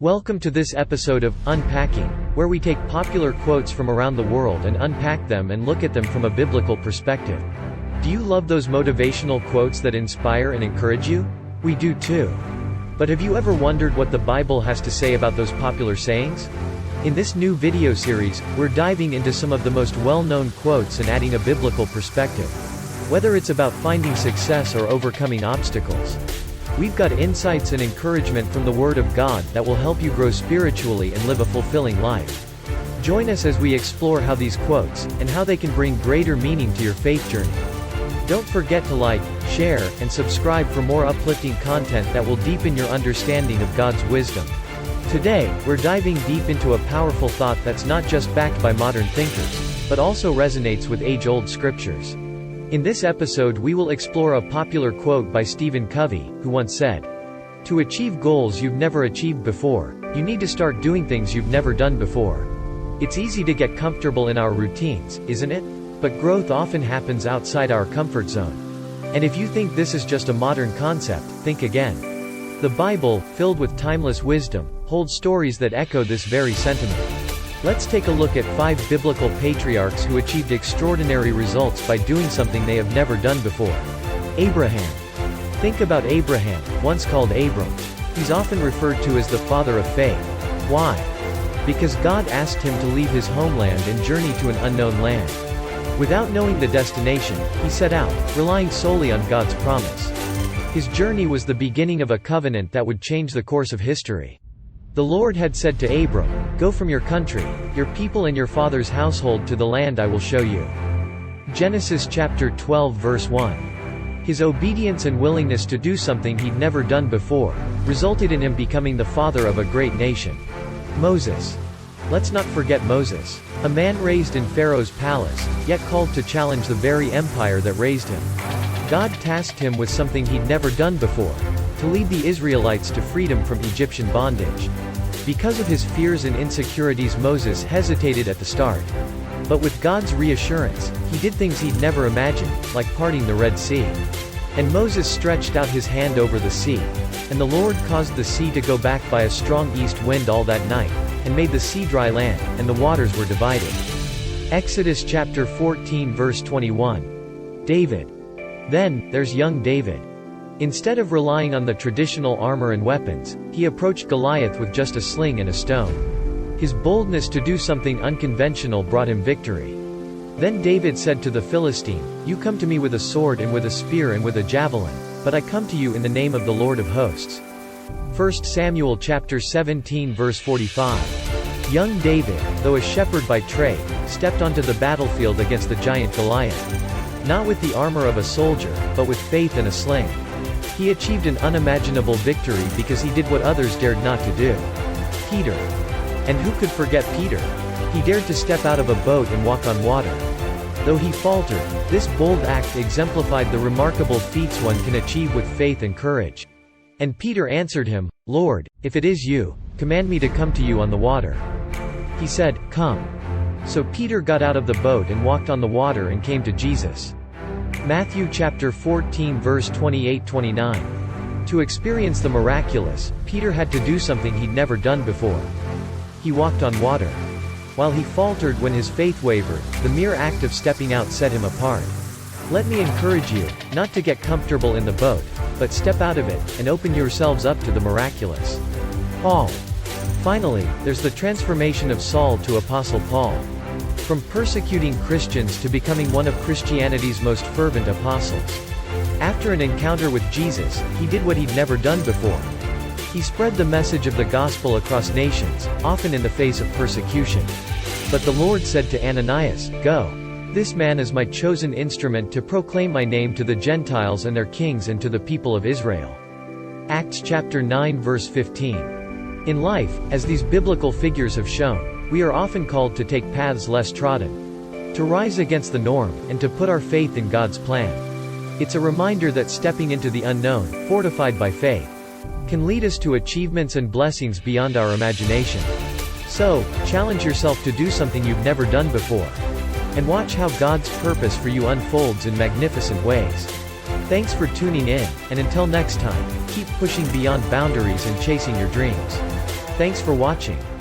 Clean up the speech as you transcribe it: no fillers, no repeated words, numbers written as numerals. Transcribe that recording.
Welcome to this episode of Unpacking, where we take popular quotes from around the world and unpack them and look at them from a biblical perspective. Do you love those motivational quotes that inspire and encourage you? We do too. But have you ever wondered what the Bible has to say about those popular sayings? In this new video series, we're diving into some of the most well-known quotes and adding a biblical perspective. Whether it's about finding success or overcoming obstacles, we've got insights and encouragement from the Word of God that will help you grow spiritually and live a fulfilling life. Join us as we explore how these quotes, and how they can bring greater meaning to your faith journey. Don't forget to like, share, and subscribe for more uplifting content that will deepen your understanding of God's wisdom. Today, we're diving deep into a powerful thought that's not just backed by modern thinkers, but also resonates with age-old scriptures. In this episode we will explore a popular quote by Stephen Covey, who once said, "To achieve goals you've never achieved before, you need to start doing things you've never done before." It's easy to get comfortable in our routines, isn't it? But growth often happens outside our comfort zone. And if you think this is just a modern concept, think again. The Bible, filled with timeless wisdom, holds stories that echo this very sentiment. Let's take a look at 5 biblical patriarchs who achieved extraordinary results by doing something they have never done before. Abraham. Think about Abraham, once called Abram. He's often referred to as the father of faith. Why? Because God asked him to leave his homeland and journey to an unknown land. Without knowing the destination, he set out, relying solely on God's promise. His journey was the beginning of a covenant that would change the course of history. The Lord had said to Abram, "Go from your country, your people and your father's household to the land I will show you." Genesis chapter 12 verse 1. His obedience and willingness to do something he'd never done before, resulted in him becoming the father of a great nation. Moses. Let's not forget Moses. A man raised in Pharaoh's palace, yet called to challenge the very empire that raised him. God tasked him with something he'd never done before, to lead the Israelites to freedom from Egyptian bondage. Because of his fears and insecurities, Moses hesitated at the start. But with God's reassurance, he did things he'd never imagined, like parting the Red Sea. And Moses stretched out his hand over the sea, and the Lord caused the sea to go back by a strong east wind all that night, and made the sea dry land, and the waters were divided. Exodus chapter 14 verse 21. David. Then, there's young David. Instead of relying on the traditional armor and weapons, he approached Goliath with just a sling and a stone. His boldness to do something unconventional brought him victory. Then David said to the Philistine, "You come to me with a sword and with a spear and with a javelin, but I come to you in the name of the Lord of hosts." 1 Samuel chapter 17 verse 45. Young David, though a shepherd by trade, stepped onto the battlefield against the giant Goliath. Not with the armor of a soldier, but with faith and a sling. He achieved an unimaginable victory because he did what others dared not to do. Peter. And who could forget Peter? He dared to step out of a boat and walk on water. Though he faltered, this bold act exemplified the remarkable feats one can achieve with faith and courage. And Peter answered him, "Lord, if it is you, command me to come to you on the water." He said, "Come." So Peter got out of the boat and walked on the water and came to Jesus. Matthew chapter 14 verse 28-29. To experience the miraculous, Peter had to do something he'd never done before. He walked on water. While he faltered when his faith wavered, the mere act of stepping out set him apart. Let me encourage you, not to get comfortable in the boat, but step out of it, and open yourselves up to the miraculous. Paul. Finally, there's the transformation of Saul to Apostle Paul. From persecuting Christians to becoming one of Christianity's most fervent apostles. After an encounter with Jesus, he did what he'd never done before. He spread the message of the gospel across nations, often in the face of persecution. But the Lord said to Ananias, "Go. This man is my chosen instrument to proclaim my name to the Gentiles and their kings and to the people of Israel." Acts chapter 9 verse 15. In life, as these biblical figures have shown, we are often called to take paths less trodden. To rise against the norm, and to put our faith in God's plan. It's a reminder that stepping into the unknown, fortified by faith, can lead us to achievements and blessings beyond our imagination. So, challenge yourself to do something you've never done before. And watch how God's purpose for you unfolds in magnificent ways. Thanks for tuning in, and until next time, keep pushing beyond boundaries and chasing your dreams. Thanks for watching.